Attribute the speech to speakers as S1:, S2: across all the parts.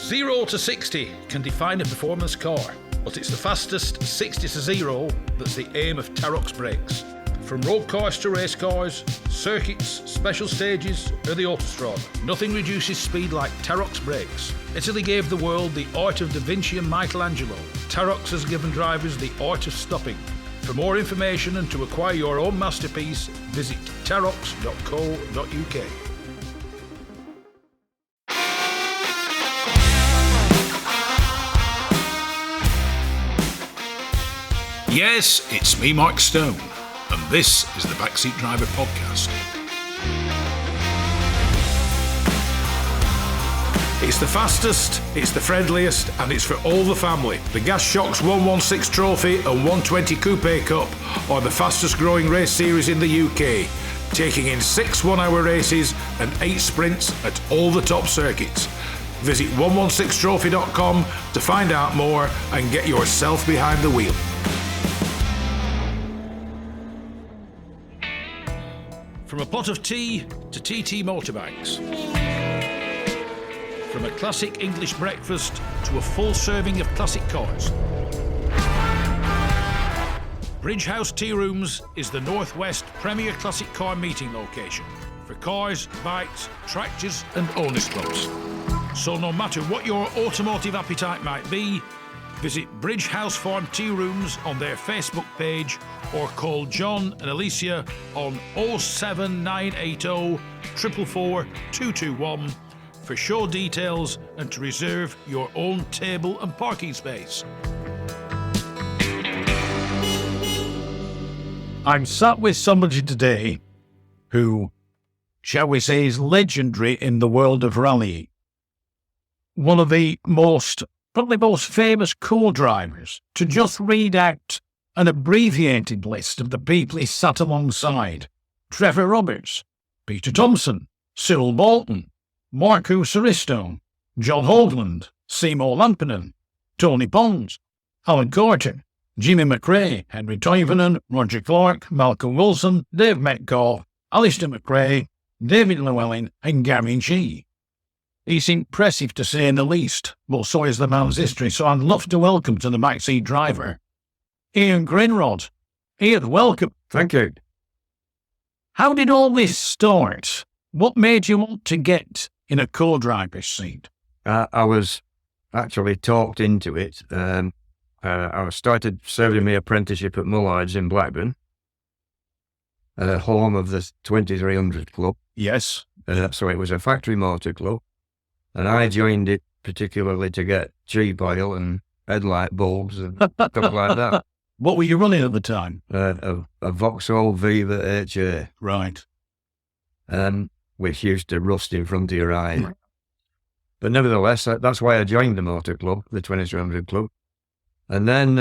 S1: 0 to 60 can define a performance car, but it's the fastest 60 to 0 that's the aim of Tarok's brakes. From road cars to race cars, circuits, special stages, or the autostrada, nothing reduces speed like Tarok's brakes. Italy gave the world the art of Da Vinci and Michelangelo. Tarok's has given drivers the art of stopping. For more information and to acquire your own masterpiece, visit tarox.co.uk. Yes, it's me, Mike Stone, and this is the Backseat Driver Podcast. It's the fastest, it's the friendliest, and it's for all the family. The Gas Shocks 116 Trophy and 120 Coupe Cup are the fastest growing race series in the UK, taking in 6 one-hour races and 8 sprints at all the top circuits. Visit 116trophy.com to find out more and get yourself behind the wheel. From a pot of tea to TT motorbikes. From a classic English breakfast to a full serving of classic cars. Bridge House Tea Rooms is the Northwest premier classic car meeting location for cars, bikes, tractors and owners clubs. So no matter what your automotive appetite might be, visit Bridge House Farm Tea Rooms on their Facebook page or call John and Alicia on 07980 444 221 for show details and to reserve your own table and parking space.
S2: I'm sat with somebody today who, shall we say, is legendary in the world of rallying. One of the probably most famous co-drivers to just read out an abbreviated list of the people he sat alongside. Trevor Roberts, Peter Thompson, Cyril Bolton, Marco Saristo, John Hoagland, Seymour Lampinen, Tony Pons, Alan Carter, Jimmy McRae, Henri Toivonen, Roger Clark, Malcolm Wilson, Dave Metcalf, Alistair McRae, David Llewellyn and Gary G. He's impressive to say the least, but so is the man's history, so I'd love to welcome to the Backseat Driver, Ian Grindrod. Ian, welcome.
S3: Thank you.
S2: How did all this start? What made you want to get in a co-driver's seat?
S3: I was actually talked into it. I started serving my apprenticeship at Mullards in Blackburn, home of the 2300 Club.
S2: Yes.
S3: So it was a factory motor club, and I joined it particularly to get cheap oil and headlight bulbs and stuff like that.
S2: What were you running at the time?
S3: A Vauxhall Viva HA.
S2: Right.
S3: Which used to rust in front of your eyes. But nevertheless, that's why I joined the motor club, the 2300 Club. And then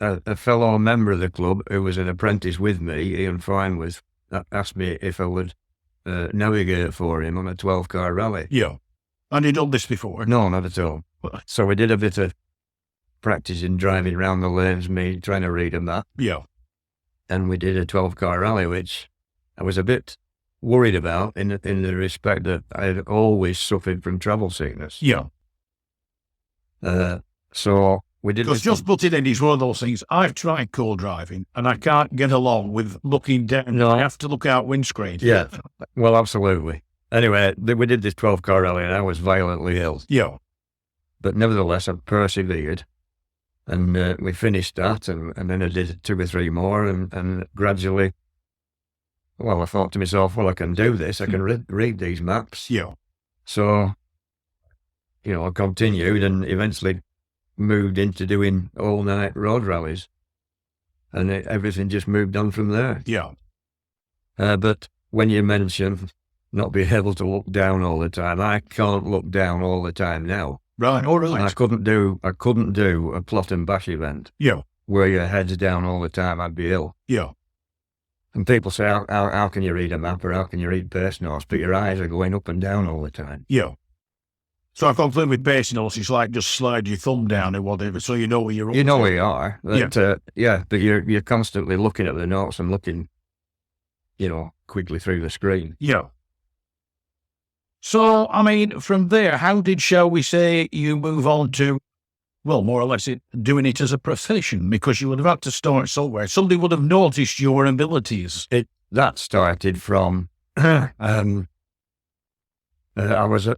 S3: a fellow member of the club who was an apprentice with me, Ian Farnworth, asked me if I would navigate for him on a 12-car rally.
S2: Yeah. And you done this before?
S3: No, not at all. So we did a bit of practicing driving around the lanes, me trying to read a map.
S2: Yeah.
S3: And we did a 12-car rally, which I was a bit worried about in the respect that I had always suffered from travel sickness.
S2: Yeah.
S3: So we did.
S2: Because just putting in is one of those things. I've tried co-driving and I can't get along with looking down.
S3: No.
S2: I have to look out windscreen.
S3: Yeah. Well, absolutely. Anyway, we did this 12-car rally and I was violently ill.
S2: Yeah.
S3: But nevertheless, I persevered. And we finished that, and then I did 2 or 3 more, and gradually, well, I thought to myself, well, I can do this. I can read these maps.
S2: Yeah.
S3: So, I continued and eventually moved into doing all-night road rallies, and everything just moved on from there.
S2: Yeah.
S3: But when you mention not being able to look down all the time, I can't look down all the time now.
S2: Right, all right.
S3: I couldn't do a plot and bash event.
S2: Yeah.
S3: Where your head's down all the time. I'd be ill.
S2: Yeah.
S3: And people say, how can you read a map or how can you read pace notes? But your eyes are going up and down all the time.
S2: Yeah. So I conflict with pace notes. It's like just slide your thumb down or whatever, so you know where you're.
S3: You know where you are. But,
S2: Yeah.
S3: But you're constantly looking at the notes and looking, quickly through the screen.
S2: Yeah. So, I mean, from there, how did, shall we say, you move on to, well, more or less doing it as a profession? Because you would have had to start somewhere. Somebody would have noticed your abilities.
S3: That started from, I was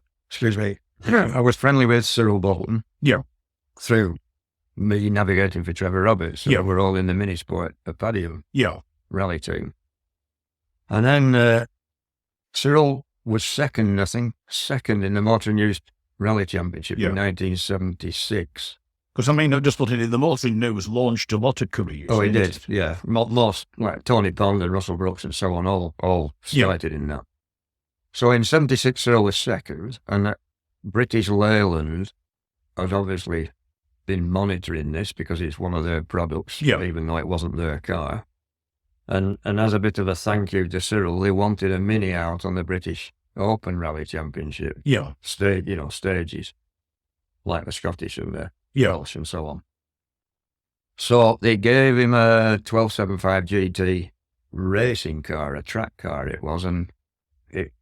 S3: friendly with Cyril Bolton.
S2: Yeah.
S3: Through me navigating for Trevor Roberts. So
S2: Yeah.
S3: we're all in the Minisport Padium
S2: Yeah.
S3: rally team. And then Cyril was second in the Motor News Rally Championship
S2: Yeah.
S3: in 1976.
S2: Because, I mean, I just put it in the Motor News launched a lot of careers.
S3: Oh, he did, yeah. Most, like Tony Pond and Russell Brooks and so on, all started in that. So in 76, Cyril was second, and British Leyland had obviously been monitoring this because it's one of their products, even though it wasn't their car. And as a bit of a thank you to Cyril, they wanted a mini out on the British Open Rally Championship.
S2: Yeah.
S3: Stages, like the Scottish and the Welsh and so on. So they gave him a 1275 GT racing car, a track car it was, and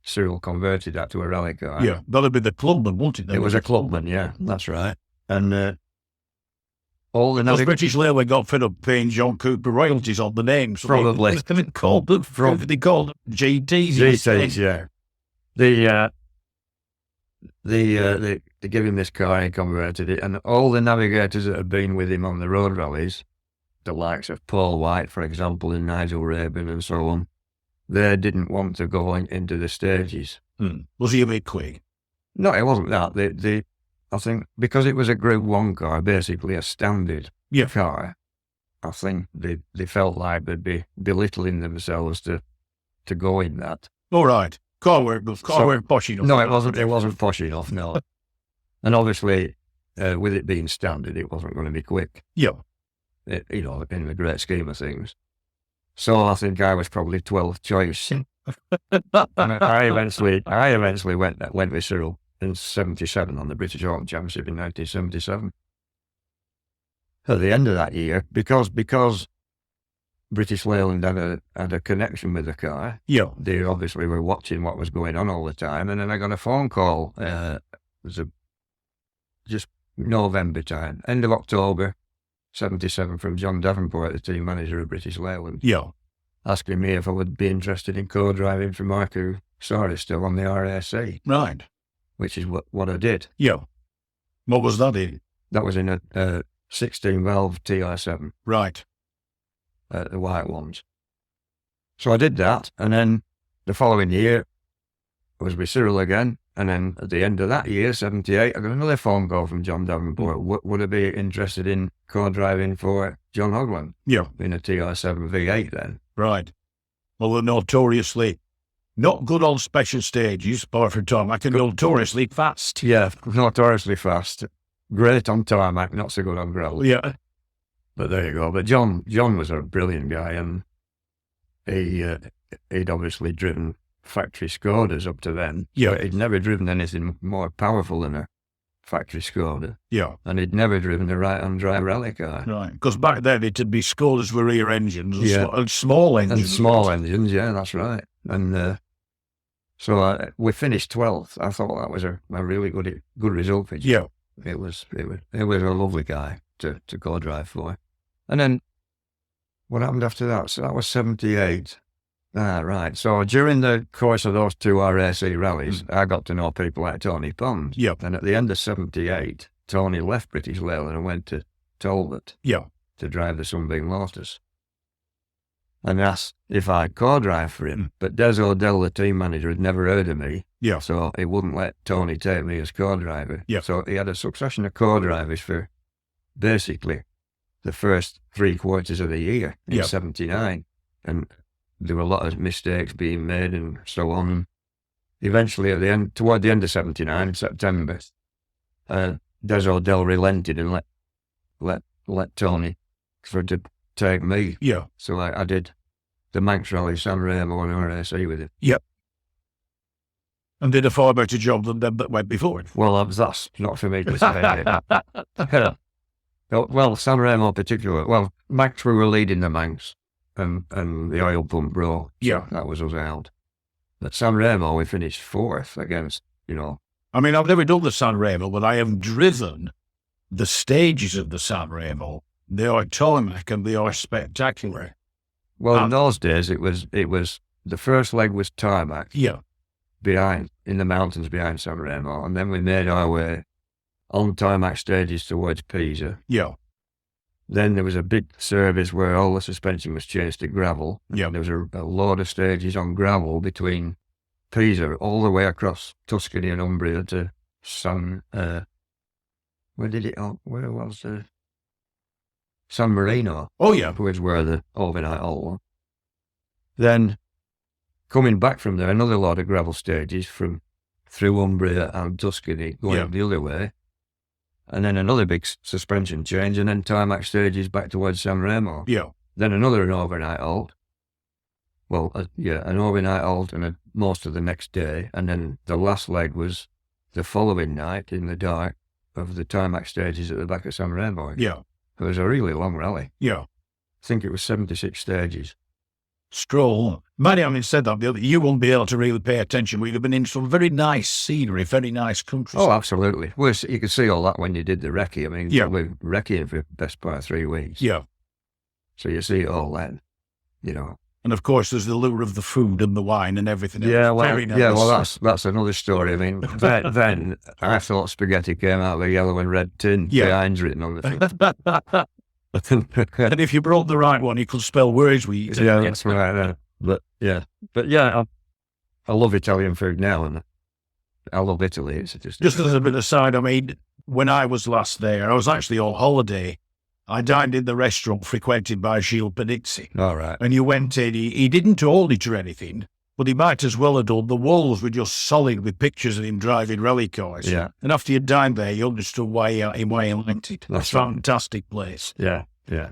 S3: Cyril converted that to a rally car.
S2: Yeah, that'd be the Clubman, wouldn't it?
S3: It was a Clubman, yeah, that's right. And all the
S2: because British Railway got fed up paying John Cooper royalties on the names. So
S3: probably
S2: they called them GTs.
S3: GTs, yeah. They gave him this car, he converted it, and all the navigators that had been with him on the road rallies, the likes of Paul White, for example, and Nigel Rabin and so on, they didn't want to go into the stages.
S2: Was he a bit quick?
S3: No, it wasn't that. I think because it was a Group 1 car, basically a standard car, I think they felt like they'd be belittling themselves to go in that.
S2: All right. Car weren't posh enough.
S3: No, it wasn't posh enough, no. And obviously, with it being standard, it wasn't going to be quick.
S2: Yeah.
S3: In the great scheme of things. So I think I was probably 12th choice. And I eventually went with Cyril in 77 on the British Open Championship in 1977. At the end of that year, because British Leyland had a connection with the car, they obviously were watching what was going on all the time, and then I got a phone call, it was just November time, end of October, 77, from John Davenport, the team manager of British Leyland, asking me if I would be interested in co-driving for Marco Soares still on the RAC.
S2: Right.
S3: Which is what I did.
S2: Yeah. What was that in?
S3: That was in a 16-valve TR7.
S2: Right.
S3: The white ones. So I did that, and then the following year I was with Cyril again, and then at the end of that year, 78, I got another phone call from John Davenport. Would I be interested in co-driving for John Hogland?
S2: Yeah.
S3: In a TR7 V8 then.
S2: Right. Well, they're notoriously not good on special stages, apart from tarmac, and notoriously fast.
S3: Yeah, notoriously fast. Great on tarmac, not so good on gravel.
S2: Yeah.
S3: But there you go. But John was a brilliant guy, and he'd obviously driven factory Skodas up to then.
S2: Yeah.
S3: But he'd never driven anything more powerful than a factory Skoda.
S2: Yeah.
S3: And he'd never driven a right-hand drive rally car.
S2: Right. Because back then it'd be Skodas with rear engines and small engines.
S3: And small engines, yeah, that's right. And so we finished 12th. I thought that was a really good result for John.
S2: Yeah.
S3: It was a lovely guy to go drive for. And then what happened after that? So that was 78. Right. So during the course of those two RAC rallies, I got to know people like Tony Pond.
S2: Yeah.
S3: And at the end of 78, Tony left British Leyland and went to Talbot to drive the Sunbeam Lotus. And asked if I'd co-drive for him. But Des O'Dell, the team manager, had never heard of me.
S2: Yeah.
S3: So he wouldn't let Tony take me as co-driver.
S2: Yeah.
S3: So he had a succession of co-drivers for basically the first 3 quarters of the year in 79. And there were a lot of mistakes being made and so on. Eventually, toward the end of 79, in September, Des O'Dell relented and let Tony to take me.
S2: Yeah.
S3: So I did the Manx Rally, San Remo and RAC with him.
S2: Yep. And did a far better job than them that went before it.
S3: Well, that's not for me to say. Well, San Remo in particular. Well, Manx, we were leading the Manx and the oil pump bro.
S2: Yeah.
S3: That was us out. At San Remo, we finished 4th against you know.
S2: I mean, I've never done the San Remo, but I have driven the stages of the San Remo. They are tarmac and they are spectacular.
S3: Well, in those days, it was the first leg was tarmac.
S2: Yeah.
S3: Behind, in the mountains behind San Remo, and then we made our way on tarmac stages towards Pisa.
S2: Yeah.
S3: Then there was a big service where all the suspension was changed to gravel.
S2: Yeah.
S3: There was a load of stages on gravel between Pisa all the way across Tuscany and Umbria to where was San Marino?
S2: Oh, yeah.
S3: Was where the overnight halt was. Then coming back from there, another lot of gravel stages through Umbria and Tuscany going the other way. And then another big suspension change, and then tarmac stages back towards San Remo.
S2: Yeah.
S3: Then another overnight halt. Well, an overnight halt and most of the next day. And then the last leg was the following night in the dark of the tarmac stages at the back of San Remo.
S2: Yeah.
S3: It was a really long rally.
S2: Yeah.
S3: I think it was 76 stages.
S2: Stroll. Many having said that, you won't be able to really pay attention. We'd have been in some very nice scenery, very nice country.
S3: Oh, absolutely. Well, you could see all that when you did the recce. I mean,
S2: yeah.
S3: we were recceing for the best part of 3 weeks.
S2: Yeah.
S3: So you see all that, you know.
S2: And of course, there's the lure of the food and the wine and everything.
S3: Yeah,
S2: else.
S3: Well, that's another story. I mean, then I thought spaghetti came out of a yellow and red tin, behind written on the thing.
S2: And if you brought the right one, you could spell words with you.
S3: Yeah, that's right. But I love Italian food now, and I love Italy. It's just
S2: as a bit aside, I mean, when I was last there, I was actually on holiday. I dined in the restaurant frequented by Gilles Panizzi.
S3: All right.
S2: And you went in, he didn't hold it or anything, but he might as well have done. The walls were just solid with pictures of him driving rally cars.
S3: Yeah.
S2: And after you dined there, you understood why he liked it. That's a fantastic place.
S3: Yeah, yeah.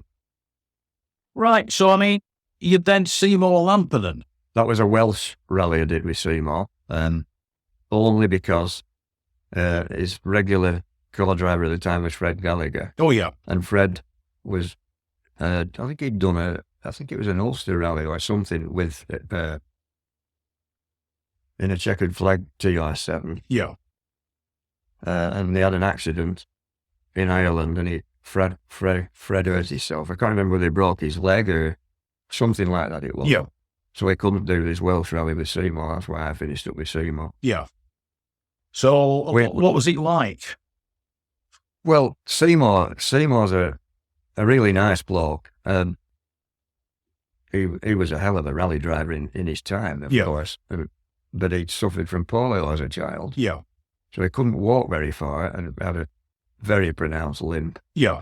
S2: Right, so I mean, you then Seymour Lampinen.
S3: That was a Welsh rally I did with Seymour, only because his regular co-driver at the time was Fred Gallagher.
S2: Oh, yeah.
S3: And Fred was, I think he'd done I think it was an Ulster rally or something with, in a checkered flag TR7.
S2: Yeah.
S3: And they had an accident in Ireland, and Fred hurt himself. I can't remember whether he broke his leg or something like that it was.
S2: Yeah.
S3: So he couldn't do this Welsh rally with Seymour. That's why I finished up with Seymour.
S2: Yeah. So what was it like?
S3: Well, Seymour's a really nice bloke. He was a hell of a rally driver in his time, of course. But he'd suffered from polio as a child.
S2: Yeah.
S3: So he couldn't walk very far and had a very pronounced limp.
S2: Yeah.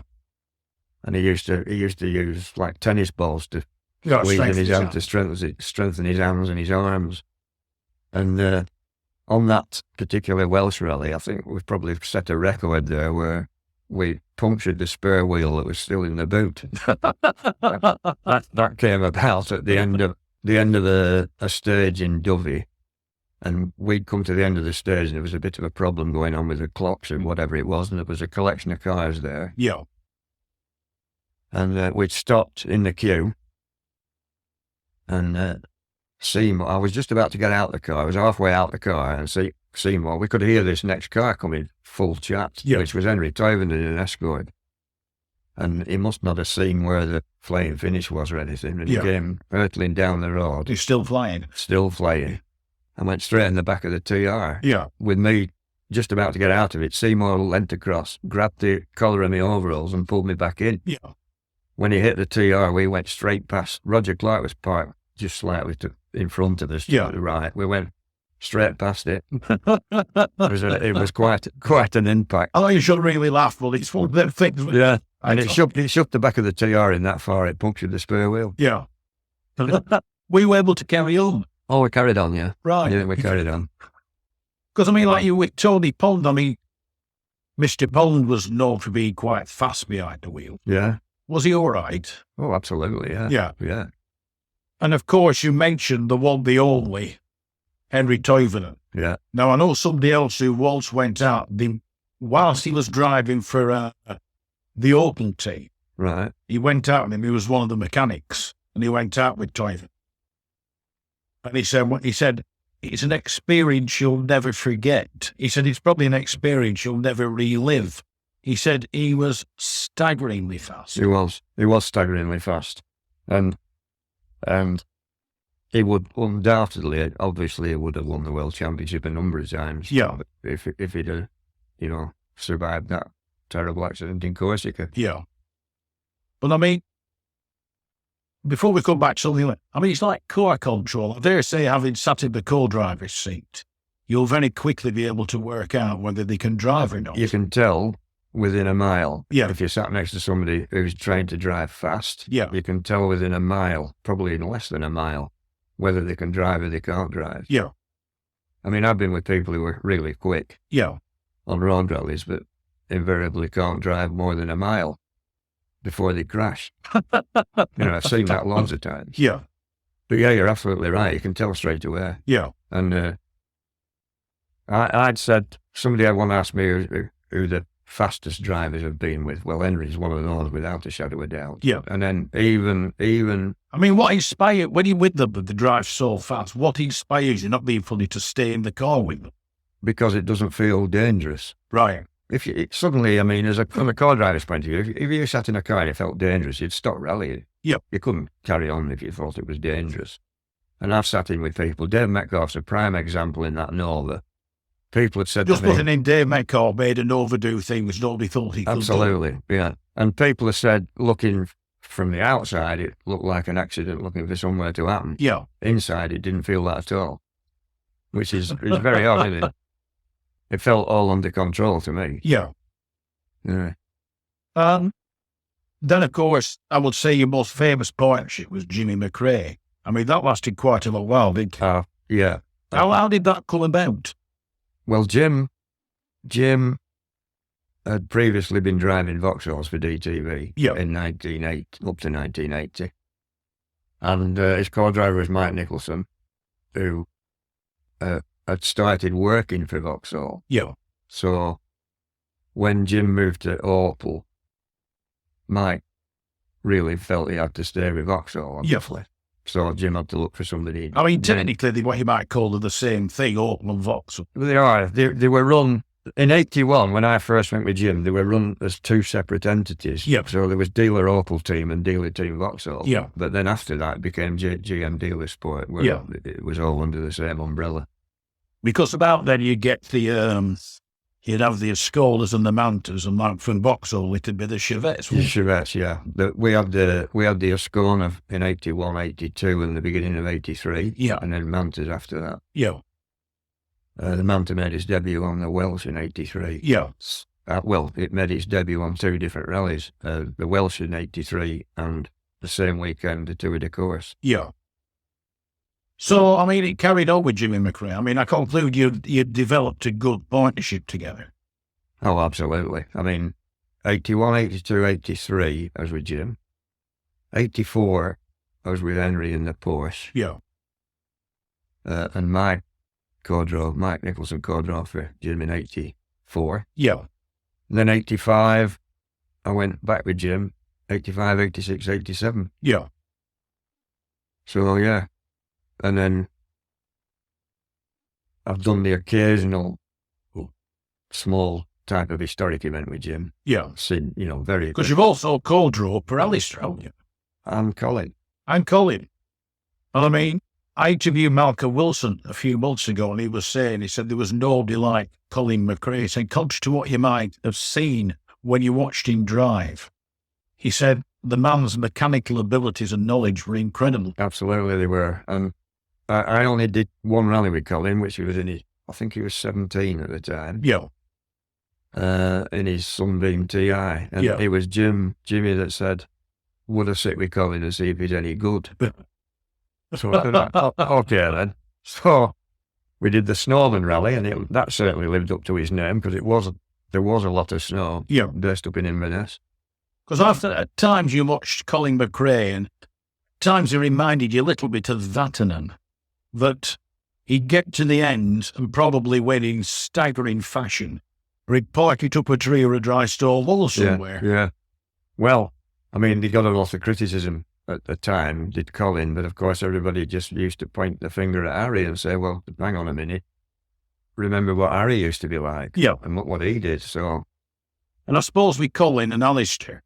S3: And he used to use like tennis balls to squeeze in his hand to strengthen his hands and his arms. And on that particular Welsh rally, I think we've probably set a record there where we punctured the spare wheel that was still in the boot. that came about at the end of a stage in Dovey. And we'd come to the end of the stage, and there was a bit of a problem going on with the clocks and whatever it was, and there was a collection of cars there.
S2: Yeah.
S3: And we'd stopped in the queue, and Seymour, I was just about to get out the car. I was halfway out the car, and Seymour, we could hear this next car coming full chat, which was Henri Toivonen in an Escort. And he must not have seen where the flying finish was or anything, and he came hurtling down the road.
S2: He's still flying.
S3: Still flying. And went straight in the back of the TR.
S2: Yeah.
S3: With me just about to get out of it. Seymour leant across, grabbed the collar of my overalls and pulled me back in.
S2: Yeah.
S3: When he hit the TR, we went straight past. Roger Clark was parked just slightly in front of us to the right. We went straight past it. It was quite an impact.
S2: I know you should really laugh, but it's one of them things.
S3: Yeah. And it shoved the back of the TR in that far, it punctured the spare wheel.
S2: Yeah. Were you able to carry on?
S3: Oh, we carried on, yeah.
S2: Right.
S3: Yeah, we carried on.
S2: Because, I mean, like you with Tony Pond, I mean, Mr. Pond was known for being quite fast behind the wheel.
S3: Yeah.
S2: Was he all right?
S3: Oh, absolutely, yeah.
S2: Yeah.
S3: Yeah.
S2: And, of course, you mentioned the one, the only, Henri Toivonen.
S3: Yeah.
S2: Now, I know somebody else who once went out, whilst he was driving for the Open team,
S3: right,
S2: he went out with him. He was one of the mechanics, and he went out with Toivonen. And he said, it's an experience you'll never forget. He said it's probably an experience you'll never relive. He said he was staggeringly fast.
S3: He was staggeringly fast. And he would undoubtedly, obviously, he would have won the World Championship a number of times.
S2: Yeah.
S3: If he'd have, survived that terrible accident in Corsica.
S2: Yeah. But I mean, before we come back to something, it's like car control. I dare say, having sat in the co-driver's seat, you'll very quickly be able to work out whether they can drive or not.
S3: You can tell within a mile.
S2: Yeah.
S3: If you're sat next to somebody who's trying to drive fast,
S2: Yeah.
S3: you can tell within a mile, probably in less than a mile, whether they can drive or they can't drive.
S2: Yeah.
S3: I mean, I've been with people who are really quick
S2: Yeah.
S3: on road rallies, but invariably can't drive more than a mile before they crash. I've seen that lots of times.
S2: Yeah.
S3: But yeah, you're absolutely right. You can tell straight away.
S2: Yeah.
S3: And I'd said, somebody had one asked me who the fastest drivers have been with. Well, Henri's one of those without a shadow of doubt.
S2: Yeah.
S3: And then even
S2: I mean, what inspired, when you're with them, they drive so fast, what inspires you, not being funny, to stay in the car with them?
S3: because it doesn't feel dangerous.
S2: Right.
S3: If you suddenly, I mean, from a car driver's point of view, if you sat in a car and it felt dangerous, you'd stop rallying.
S2: Yep.
S3: You couldn't carry on if you thought it was dangerous. And I've sat in with people. Dave Metcalf's a prime example in that Nova. People had said
S2: Just
S3: to me,
S2: putting in Dave Metcalf made an overdo thing which nobody thought he could
S3: absolutely, yeah. And people have said, looking from the outside, it looked like an accident looking for somewhere to happen.
S2: Yeah.
S3: Inside, it didn't feel that at all, which is very odd, isn't it? It felt all under control to me.
S2: Yeah.
S3: Yeah.
S2: Then, of course, I would say your most famous partnership was Jimmy McRae. I mean, that lasted quite a long while, didn't it?
S3: Yeah.
S2: How did that come about?
S3: Well, Jim had previously been driving Vauxhalls for DTV in 1980, up to 1980. And his co-driver was Mike Nicholson, who had started working for Vauxhall.
S2: Yeah.
S3: So when Jim moved to Opel, Mike really felt he had to stay with Vauxhall, obviously. So Jim had to look for somebody.
S2: I mean, technically, what you might call the same thing, Opel and Vauxhall.
S3: They are. They were run, in 81, when I first went with Jim, they were run as two separate entities.
S2: Yep.
S3: So there was dealer Opel team and dealer team Vauxhall.
S2: Yeah.
S3: But then after that, it became GM Dealer Sport, where it was all under the same umbrella.
S2: Because about then you get the, you'd have the Escolas and the Mantas, and like from Vauxhall, it'd be the Chevettes.
S3: The Chevettes, yeah. We had the Escona in 81, 82, and the beginning of 83.
S2: Yeah.
S3: And then Mantas after that.
S2: Yeah.
S3: The Manta made its debut on the Welsh in 83.
S2: Yeah.
S3: Well, it made its debut on two different rallies, the Welsh in 83 and the same weekend, the Tour de Corse.
S2: Yeah. So, I mean, it carried on with Jimmy McRae. I mean, I conclude you developed a good partnership together.
S3: Oh, absolutely. I mean, 81, 82, 83, I was with Jim. 84, I was with Henri in the Porsche.
S2: Yeah.
S3: And Mike Nicholson co-drove for Jim in 84.
S2: Yeah.
S3: And then 85, I went back with Jim, 85, 86, 87.
S2: Yeah.
S3: So, yeah. And then I've done the occasional small type of historic event with Jim.
S2: Yeah.
S3: Seen, very...
S2: Because you've also co-drove Pirelli, haven't you?
S3: And Colin.
S2: And Colin. And I mean, I interviewed Malcolm Wilson a few months ago, and he said there was nobody like Colin McRae. He said, contrary to what you might have seen when you watched him drive, he said the man's mechanical abilities and knowledge were incredible.
S3: Absolutely, they were. And I only did one rally with Colin, which he was I think he was 17 at the time.
S2: Yeah.
S3: In his Sunbeam TI. And it was Jimmy that said, would I sit with Colin and see if he's any good? So I said, okay then. So we did the Snowman rally, and that certainly lived up to his name, because there was a lot of snow based up in Inverness.
S2: Because at times you watched Colin McRae, and at times he reminded you a little bit of Vatanen, that he'd get to the end and probably win in staggering fashion, or he'd park it up a tree or a dry stone wall somewhere.
S3: Yeah. Well, I mean, he got a lot of criticism at the time did Colin, but of course everybody just used to point the finger at Harry and say, well, hang on a minute. Remember what Harry used to be like.
S2: Yeah.
S3: And look what he did. So,
S2: and I suppose with Colin and Alistair,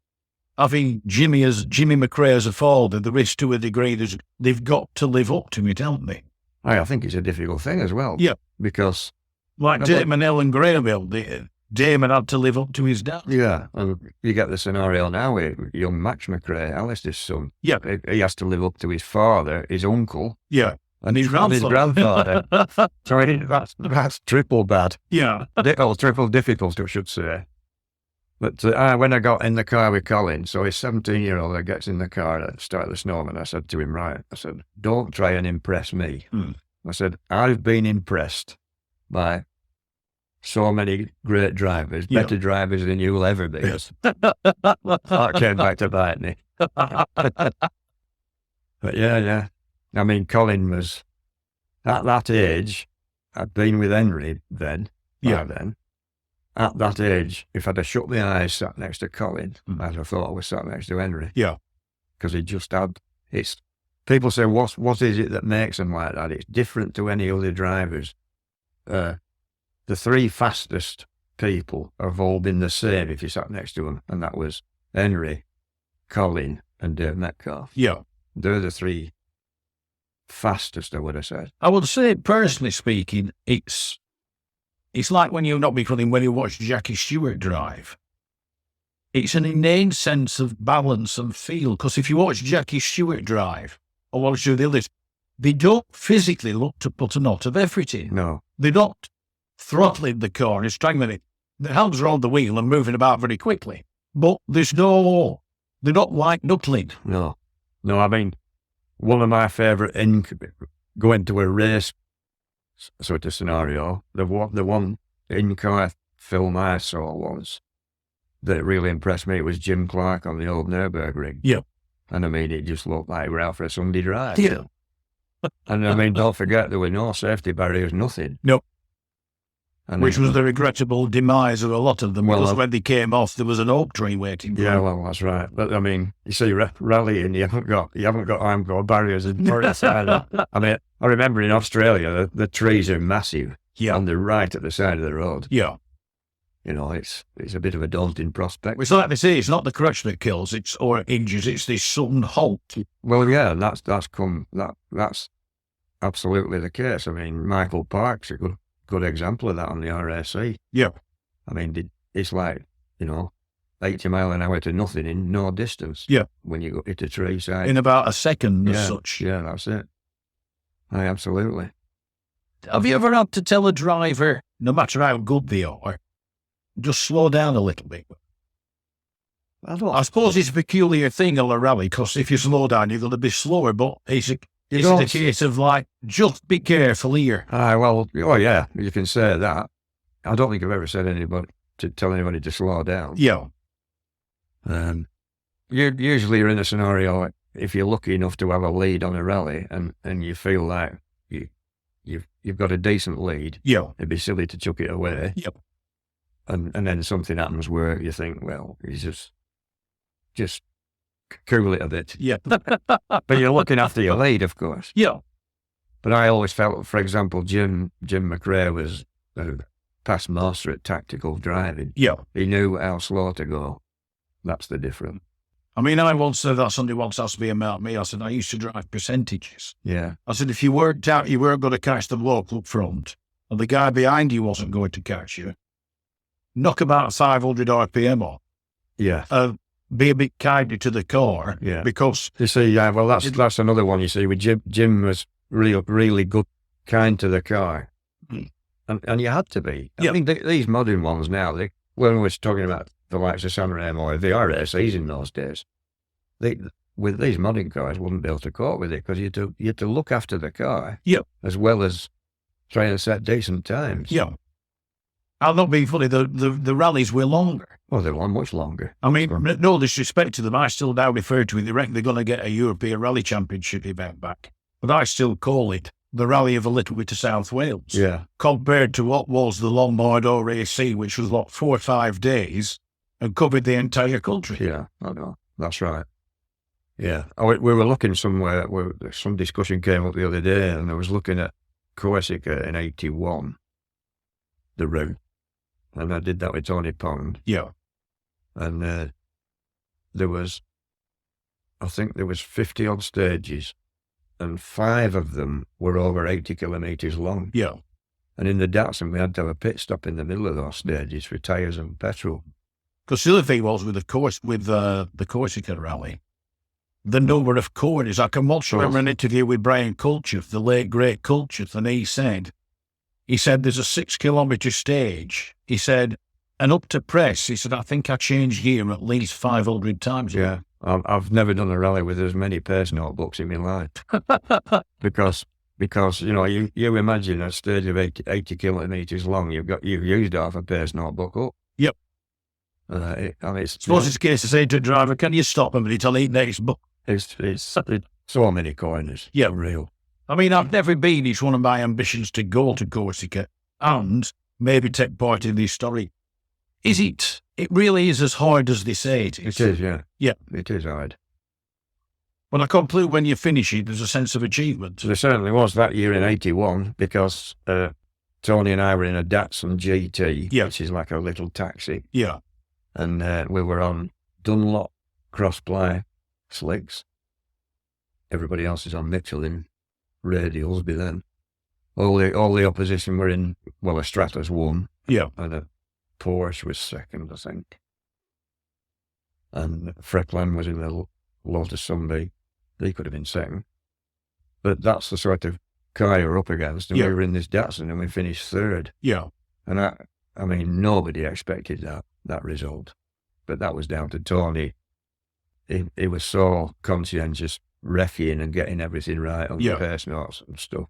S2: having Jimmy McRae as a father, there is to a degree they've got to live up to it, haven't they?
S3: I think it's a difficult thing as well.
S2: Yeah.
S3: Because
S2: like Damon Ellen Graham, Damon had to live up to his dad.
S3: Yeah, and you get the scenario now with young Max McRae, Alistair's son.
S2: Yeah.
S3: He has to live up to his father, his uncle.
S2: Yeah. And his
S3: grandfather. So that's triple bad.
S2: Yeah.
S3: Triple difficult, I should say. But when I got in the car with Colin, so his 17-year-old that gets in the car at the start of the Snowman, I said to him, right, I said, don't try and impress me. I said, I've been impressed by so many great drivers, better drivers than you'll ever be.
S2: Yes.
S3: That came back to bite me. But yeah. I mean, Colin was, at that age, I'd been with Henri then, then. At that age, if I'd have shut my eyes sat next to Colin, I'd have thought I was sat next to Henri.
S2: Yeah.
S3: Because he just had, people say, what is it that makes him like that? It's different to any other drivers. The three fastest people have all been the same if you sat next to them, and that was Henri, Colin, and Dave Metcalfe.
S2: Yeah.
S3: They're the three fastest, I would have said.
S2: I would say, personally speaking, it's like when you watch Jackie Stewart drive. It's an innate sense of balance and feel, because if you watch Jackie Stewart drive, or watch the others, they don't physically look to put a lot of effort in.
S3: No.
S2: They're not throttling the car and strangling it. The hands are on the wheel and moving about very quickly. But they're not like knuckling.
S3: No, I mean, one of my favourite going to a race sort of scenario, the one in-car film I saw was, that really impressed me, it was Jim Clark on the old Nürburgring.
S2: Yeah.
S3: And I mean, it just looked like we're out for a Sunday drive.
S2: Yeah.
S3: And I mean, don't forget, there were no safety barriers, nothing.
S2: No.
S3: Which
S2: was the regrettable demise of a lot of them, because when they came off, there was an oak tree waiting for them.
S3: Yeah, well, that's right. But I mean, you see, rallying, you haven't got armed barriers in front of the I mean, I remember in Australia, the trees are massive.
S2: Yeah.
S3: On the right at the side of the road.
S2: Yeah.
S3: You know, it's a bit of a daunting prospect.
S2: It's like they say, it's not the crash that kills, or injures, it's this sudden halt.
S3: Well, yeah, that's absolutely the case. I mean, Michael Park's a good example of that on the RAC.
S2: Yeah.
S3: I mean, it's like, 80 mile an hour to nothing in no distance.
S2: Yeah.
S3: When you hit a tree side.
S2: In about a second as such.
S3: Yeah, that's it. Absolutely.
S2: Have you ever had to tell a driver, no matter how good they are, just slow down a little bit? I suppose it's a peculiar thing on a rally, because if you slow down, you're going to be slower, but it's a case of like, just be careful here.
S3: Yeah, you can say that. I don't think I've ever said tell anybody to slow down.
S2: Yeah.
S3: Usually you're in a scenario, if you're lucky enough to have a lead on a rally and you feel like you've got a decent lead, it'd be silly to chuck it away.
S2: Yep.
S3: And then something happens where you think, well, he's just cool it a bit.
S2: Yeah.
S3: But you're looking after your lead, of course.
S2: Yeah.
S3: But I always felt, for example, Jim McRae was a past master at tactical driving.
S2: Yeah.
S3: He knew how slow to go. That's the difference.
S2: I mean, I once said that somebody once asked me about me. I said, I used to drive percentages.
S3: Yeah.
S2: I said, if you worked out you weren't going to catch the bloke up front, and the guy behind you wasn't going to catch you, knock about 500 RPM on.
S3: Yeah.
S2: Be a bit kinder to the car.
S3: Yeah.
S2: Because...
S3: You see, that's another one, you see, with Jim was really good, kind to the car. And you had to be. I mean, these modern ones now, when we're talking about the likes of San Remo or the RACs in those days, with these modern cars, wouldn't be able to cope with it, because you had to look after the car, as well as trying to set decent times.
S2: Yeah. I'll not be funny, the rallies were longer.
S3: Well, they were much longer.
S2: I mean, no disrespect to them, I still now refer to it, they reckon they're going to get a European Rally Championship event back. But I still call it the Rally of a Little Bit of South Wales.
S3: Yeah.
S2: Compared to what was the Lombard RAC, which was 4 or 5 days and covered the entire country.
S3: Yeah, I know. That's right. Yeah. We were looking somewhere, some discussion came up the other day, and I was looking at Corsica in 81, the route. And I did that with Tony Pond.
S2: Yeah.
S3: And I think there was 50 odd stages, and 5 of them were over 80 kilometres long.
S2: Yeah.
S3: And in the Datsun, we had to have a pit stop in the middle of those stages for tyres and petrol.
S2: Because the other thing was with the Corsica rally, the number of corners. I can remember an interview with Brian Culcheth, the late great Culcheth, and he said there's a 6 kilometre stage. He said, and up to press, he said, I think I changed gear at least 500 times.
S3: Yeah. I've never done a rally with as many pace notebooks in my life. because you imagine a stage of 80 kilometres long, you've used half a pace notebook up.
S2: Yep. Suppose it's a case to say to a driver, can you stop a minute, I'll eat next book.
S3: It's so many corners.
S2: Yeah.
S3: Real.
S2: I mean, I've never been. It's one of my ambitions to go to Corsica and maybe take part in the story. Is it? It really is as hard as they say it is.
S3: It is, yeah.
S2: Yeah.
S3: It is hard.
S2: When I conclude, when you finish it, there's a sense of achievement.
S3: There certainly was that year in 81, because Tony and I were in a Datsun GT, which is like a little taxi.
S2: Yeah.
S3: And we were on Dunlop cross-ply slicks. Everybody else is on Michelin radials by then. All the opposition were in, well, a Stratus won.
S2: Yeah.
S3: And a Porsche was second, I think. And Freckland was in the Lotus Sunbeam. He could have been second. But that's the sort of car you're up against. And we were in this Datsun and we finished third.
S2: Yeah.
S3: And I mean, nobody expected that result. But that was down to Tony. He was so conscientious, refiing and getting everything right on the pace notes and stuff.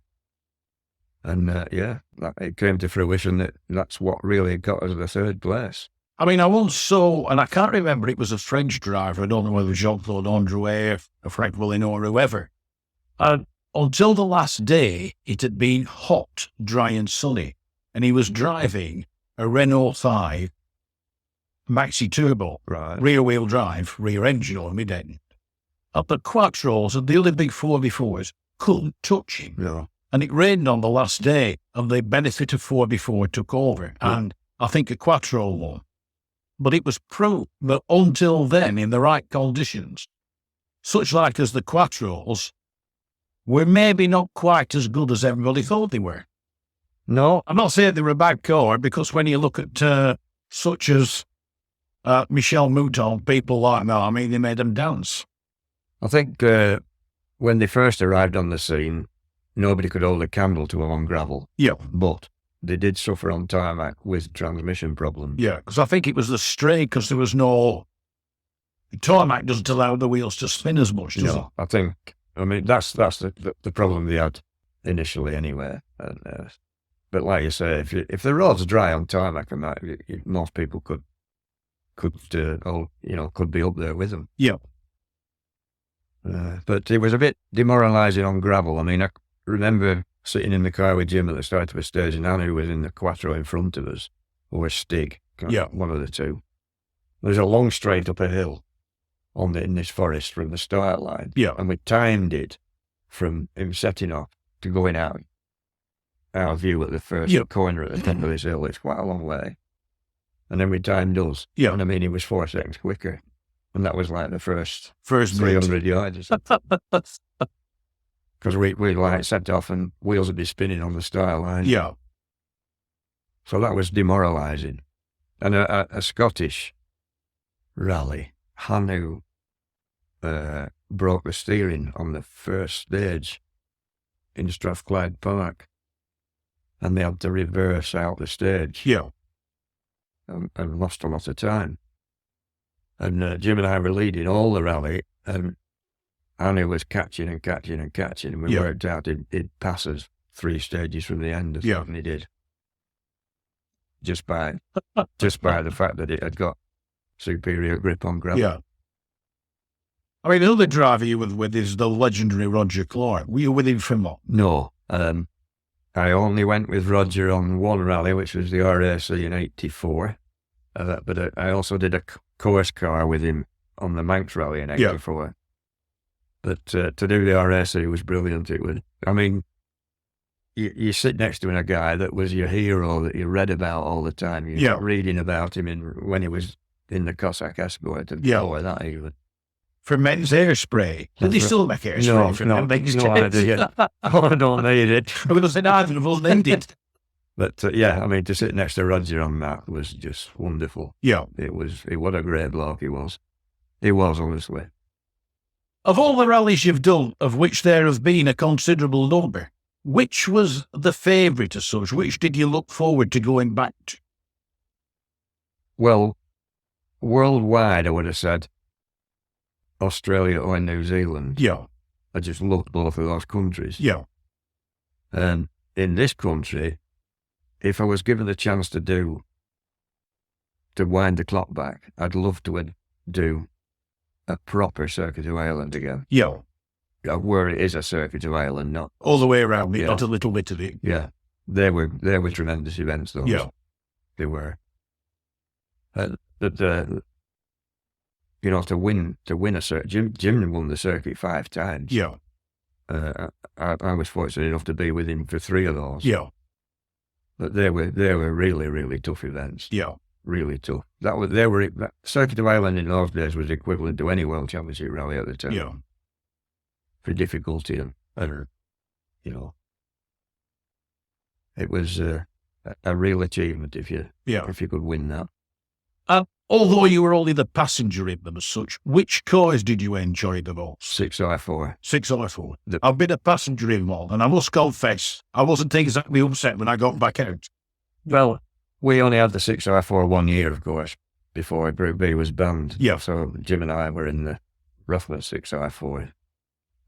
S3: And it came to fruition that's what really got us the third place.
S2: I mean, I once saw, and I can't remember, it was a French driver, I don't know whether it was Jean-Claude Androuet or Frank Willino or whoever. And until the last day, it had been hot, dry and sunny, and he was driving a Renault 5 Maxi Turbo, rear-wheel drive, rear engine on mid-end. Up the Quattros and the other big 4x4s couldn't touch him.
S3: No.
S2: And it rained on the last day, and the benefit of 4x4 took over, and I think a Quattro won. But it was proved that until then, in the right conditions, such like as the Quattros, were maybe not quite as good as everybody thought they were.
S3: No.
S2: I'm not saying they were a bad car, because when you look at such as Michel Mouton, people like that, I mean, they made them dance.
S3: I think when they first arrived on the scene, nobody could hold a candle to them on gravel.
S2: Yeah.
S3: But they did suffer on tarmac with transmission problems.
S2: Yeah, because I think it was the straight, because there was no... Tarmac doesn't allow the wheels to spin as much, does it?
S3: I mean, that's the problem they had initially anyway. And, but like you say, if the road's dry on tarmac and that, most people could be up there with them.
S2: Yeah.
S3: But it was a bit demoralising on gravel. I mean, I remember sitting in the car with Jim at the start of a stage, and Annie was in the Quattro in front of us, or Stig, one of the two. There's a long straight up a hill in this forest from the start line.
S2: Yeah.
S3: And we timed it from him setting off to going out of view at the first corner at the top of this hill. It's quite a long way. And then we timed us.
S2: Yeah.
S3: And I mean, he was 4 seconds quicker. And that was like the first 300 yards or something. Because we like set off and wheels would be spinning on the start line.
S2: Yeah.
S3: So that was demoralising. And a Scottish rally, Hanu broke the steering on the first stage in Strathclyde Park. And they had to reverse out the stage.
S2: Yeah.
S3: And lost a lot of time. And Jim and I were leading all the rally, and Annie was catching and catching and catching, and we worked out he'd pass us 3 stages from the end, and he did. Just by the fact that it had got superior grip on gravel.
S2: Yeah. I mean, another driver you were with is the legendary Roger Clark. Were you with him for what?
S3: No. I only went with Roger on one rally, which was the RAC in 84. But I also did a course car with him on the Manx rally in 84. But to do the RSE was brilliant. It was, I mean, you sit next to a guy that was your hero that you read about all the time. You were reading about him when he was in the Cossack escort and before that even.
S2: For men's hairspray. Did they still make hairspray for men?
S3: No idea. I don't need it.
S2: I was saying, I don't need it.
S3: But I mean, to sit next to Roger on that was just wonderful.
S2: Yeah.
S3: What a great bloke he was. He was, honestly.
S2: Of all the rallies you've done, of which there have been a considerable number, which was the favourite as such? Which did you look forward to going back to?
S3: Well, worldwide, I would have said Australia or New Zealand.
S2: Yeah.
S3: I just loved both of those countries.
S2: Yeah.
S3: And in this country, if I was given the chance to wind the clock back, I'd love to do a proper Circuit of Ireland again.
S2: Yeah.
S3: Where it is a Circuit of Ireland, not
S2: all the way around, not a little bit of it.
S3: Yeah. They were tremendous events, those.
S2: Yeah.
S3: They were. But to win a circuit, Jim won the circuit 5 times.
S2: Yeah.
S3: I was fortunate enough to be with him for 3 of those.
S2: Yeah.
S3: But they were really, really tough events.
S2: Yeah.
S3: Really tough. That Circuit of Ireland in those days was equivalent to any World Championship rally at the time.
S2: Yeah.
S3: For difficulty and it was a real achievement if you could win that.
S2: Although you were only the passenger in them as such, which cars did you enjoy the most?
S3: 6i4.
S2: 6i4. I've been a passenger in one, and I must confess, I wasn't exactly upset when I got back out.
S3: Well, we only had the 6i4 1 year, of course, before Group B was banned.
S2: Yeah.
S3: So Jim and I were in the roughly 6i4.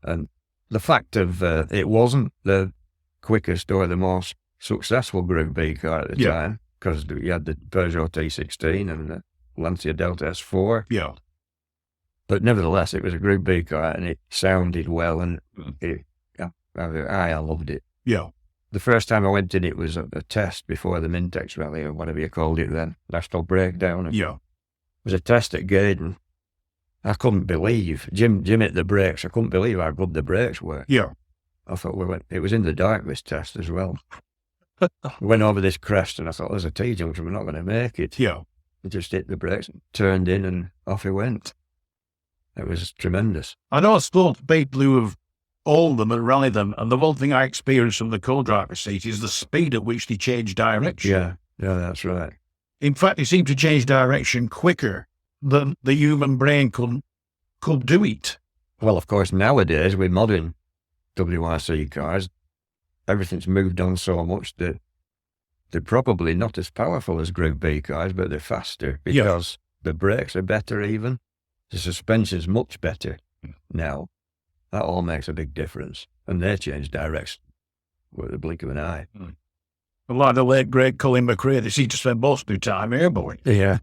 S3: And the fact of it wasn't the quickest or the most successful Group B car at the time, because you had the Peugeot T16 and the Lancia Delta S4.
S2: Yeah.
S3: But nevertheless, it was a Group B car and it sounded well and I loved it.
S2: Yeah.
S3: The first time I went in, it was a test before the Mintex rally or whatever you called it then, National Breakdown. It was a test at Gaydon. I couldn't believe, Jim hit the brakes, I couldn't believe how good the brakes were.
S2: Yeah.
S3: I thought it was in the dark, this test as well. We went over this crest and I thought, there's a T-junction, we're not going to make it.
S2: Yeah.
S3: He just hit the brakes, turned in and off he went. It was tremendous.
S2: I know I spoke to people who have owned them and rallied them, and the one thing I experienced from the co-driver seat is the speed at which they change direction.
S3: Yeah, that's right.
S2: In fact, they seem to change direction quicker than the human brain could do it.
S3: Well, of course, nowadays with modern WRC cars, everything's moved on so much that they're probably not as powerful as Group B cars, but they're faster because the brakes are better even. The suspension's much better now. That all makes a big difference. And they change direction with the blink of an eye.
S2: Like the late great Colin McRae, they seem to spend most of their time airborne.
S3: Yeah.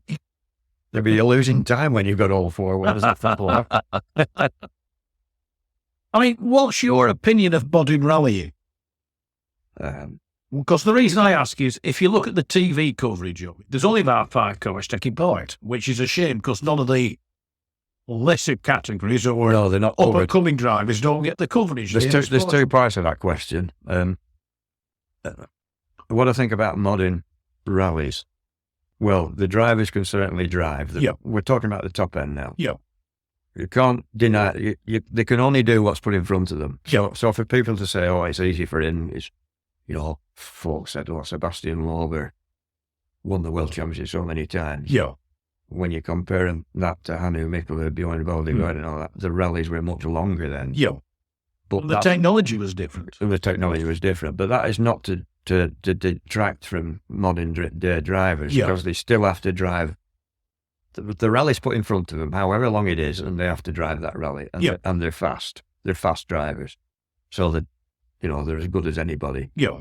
S3: Maybe you're losing time when you've got all 4 wheels.
S2: I mean, what's your opinion of modern rallying? Because the reason I ask is, if you look at the TV coverage of it, there's only about 5 cars taking part, which is a shame because none of the lesser categories or
S3: they're not
S2: up-and-coming drivers don't get the coverage.
S3: There's 2 parts of that question. What I think about modern rallies, well, the drivers can certainly drive. We're talking about the top end now.
S2: Yeah.
S3: You can't deny, they can only do what's put in front of them. So for people to say, it's easy for him, it's, folks said, Sebastian Loeb won the World Championship so many times.
S2: Yeah.
S3: When you compare that to Hannu Mikkola, Bjorn Boldegard and all that, the rallies were much longer then.
S2: Yeah. But the technology was different.
S3: The technology was different, but that is not to detract from modern day drivers because they still have to drive. The rally's put in front of them, however long it is, and they have to drive that rally. And they're fast. They're fast drivers. So that, they're as good as anybody.
S2: Yeah.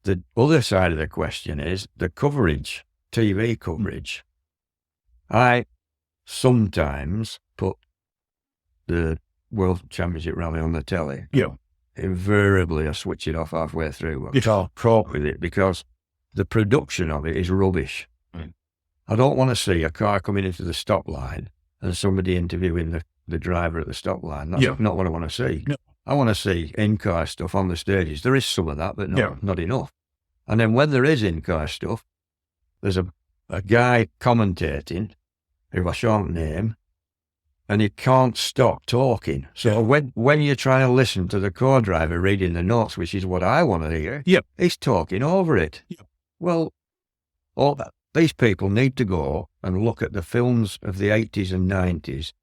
S3: The other side of the question is the coverage, TV coverage. I sometimes put the World Championship rally on the telly.
S2: Yeah.
S3: Invariably, I switch it off halfway through.
S2: It's all crap
S3: with it because the production of it is rubbish. I don't want to see a car coming into the stop line and somebody interviewing the driver at the stop line. That's
S2: Yeah.
S3: not what I want to see.
S2: No.
S3: I want to see in-car stuff on the stages. There is some of that, but
S2: Yeah.
S3: not enough. And then when there is in-car stuff, there's a guy commentating who I shan't name, and he can't stop talking. So when you try to listen to the co-driver reading the notes, which is what I want to hear,
S2: Yep.
S3: he's talking over it.
S2: Yep.
S3: Well, these people need to go and look at the films of the 80s and 90s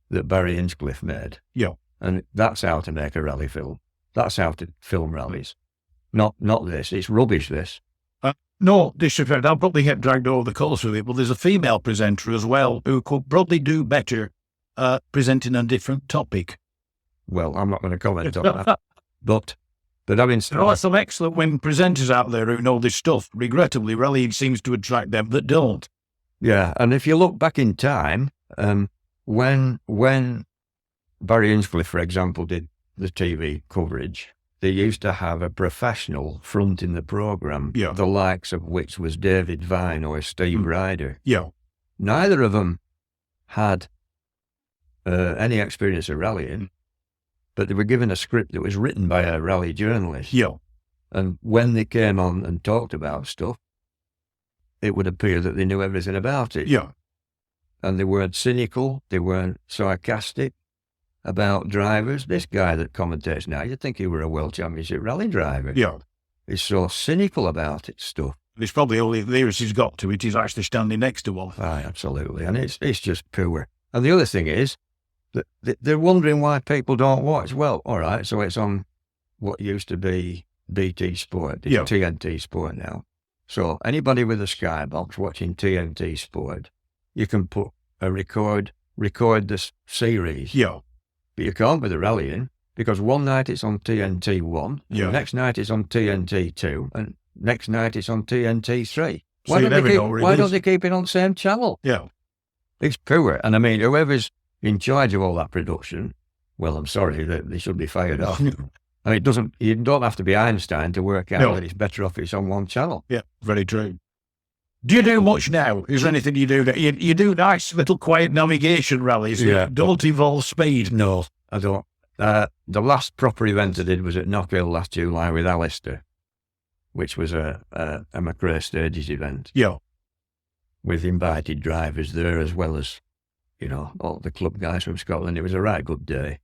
S3: that Barry Hinchcliffe made.
S2: Yeah.
S3: And that's how to make a rally film. That's how to film rallies. Not this. It's rubbish, this.
S2: No disrespect, I'll probably get dragged over the course with it, but there's a female presenter as well who could probably do better presenting a different topic.
S3: Well, I'm not going to comment on that. But having said
S2: There are some excellent women presenters out there who know this stuff. Regrettably, rallying seems to attract them that don't.
S3: yeah, and if you look back in time, when Barry Hinchcliffe, for example, did the TV coverage, they used to have a professional fronting the programme,
S2: Yeah.
S3: the likes of which was David Vine or Steve Ryder.
S2: Yeah.
S3: Neither of them had any experience of rallying, but they were given a script that was written by a rally journalist.
S2: Yeah.
S3: And when they came on and talked about stuff, it would appear that they knew everything about it.
S2: Yeah.
S3: And they weren't cynical, they weren't sarcastic about drivers. This guy that commentates now, you'd think he were a World Championship rally driver.
S2: Yeah.
S3: He's so cynical about it stuff.
S2: It's probably all the nearest he's got to it is actually standing next to one.
S3: Aye, absolutely. And it's just poor. And the other thing is that they're wondering why people don't watch. Well, all right, so it's on what used to be BT Sport, it's
S2: Yeah.
S3: TNT Sport now. So anybody with a Skybox watching TNT Sport, you can put a record this series.
S2: Yeah.
S3: But you can't with the rallying, because one night it's on TNT 1, and
S2: Yeah.
S3: the next night it's on TNT 2, and next night it's on TNT 3.
S2: So you never know where it
S3: Why
S2: is.
S3: don't they keep it on the same channel?
S2: Yeah.
S3: It's poor. And I mean, whoever's in charge of all that production, well, I'm sorry, they should be fired off. And you don't have to be Einstein to work out
S2: No.
S3: that it's better off it's on one channel.
S2: Yeah. Very true. Do you do much now? Is there anything you do? You do nice little quiet navigation rallies
S3: Yeah.
S2: that don't involve speed.
S3: No, I don't. The last proper event I did was at Knockhill last July with Alistair, which was a McRae Stages event
S2: Yeah.
S3: with invited drivers there, as well as, all the club guys from Scotland. It was a right good day.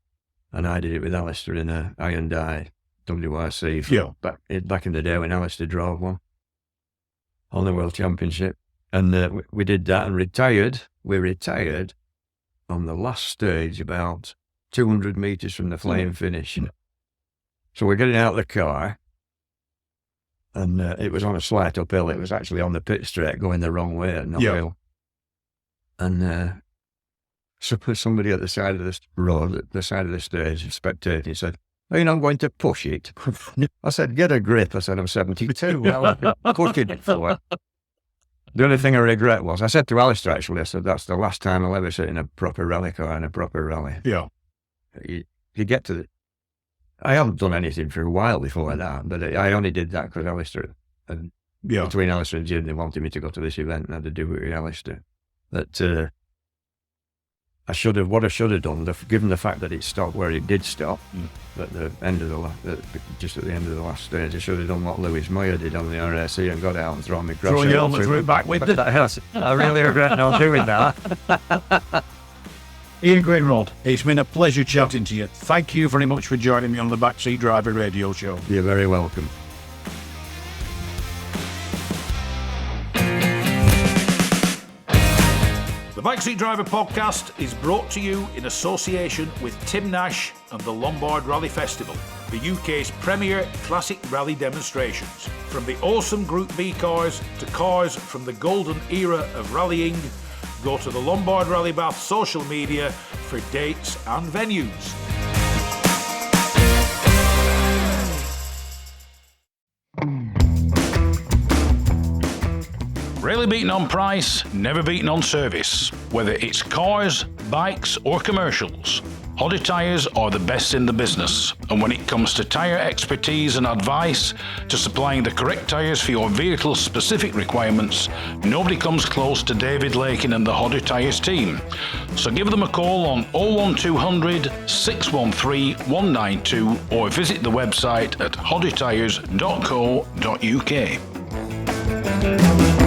S3: And I did it with Alistair in a Hyundai WRC
S2: Yeah.
S3: back in the day when Alistair drove one on the World Championship. And we did that and retired. We retired on the last stage about 200 metres from the flame finish. So we're getting out of the car, and it was on a slight uphill. It was actually on the pit straight going the wrong way at Knockhill. And so somebody at the side of the road, at the side of the stage, spectating, said, "Are you not going to push it?" I said, "Get a grip." I said, "I'm 72. Well, I've been pushing it for." The only thing I regret was, I said to Alistair, actually, I said, that's the last time I'll ever sit in a proper rally car in a proper rally.
S2: Yeah.
S3: You get to I haven't done anything for a while before that, but I only did that because Alistair, and
S2: Yeah.
S3: between Alistair and Jim, they wanted me to go to this event and I had to do it with Alistair. But I should have done, given the fact that it stopped where it did stop, at the end of just at the end of the last stage, I should have done what Lewis Moyer did on the RAC and got out and thrown my cross.
S2: Throw your helmet through it back with it.
S3: I really regret not doing that.
S2: Ian Grindrod, it's been a pleasure chatting to you. Thank you very much for joining me on the Backseat Driver radio show.
S3: You're very welcome.
S1: The Backseat Driver Podcast is brought to you in association with Tim Nash and the Lombard Rally Festival, the UK's premier classic rally demonstrations. From the awesome Group B cars to cars from the golden era of rallying, go to the Lombard Rally Bath social media for dates and venues. Rarely beaten on price, never beaten on service. Whether it's cars, bikes or commercials, Hodder Tyres are the best in the business, and when it comes to tyre expertise and advice to supplying the correct tyres for your vehicle's specific requirements, nobody comes close to David Lakin and the Hodder Tyres team. So give them a call on 01200 613 192 or visit the website at hoddertyres.co.uk.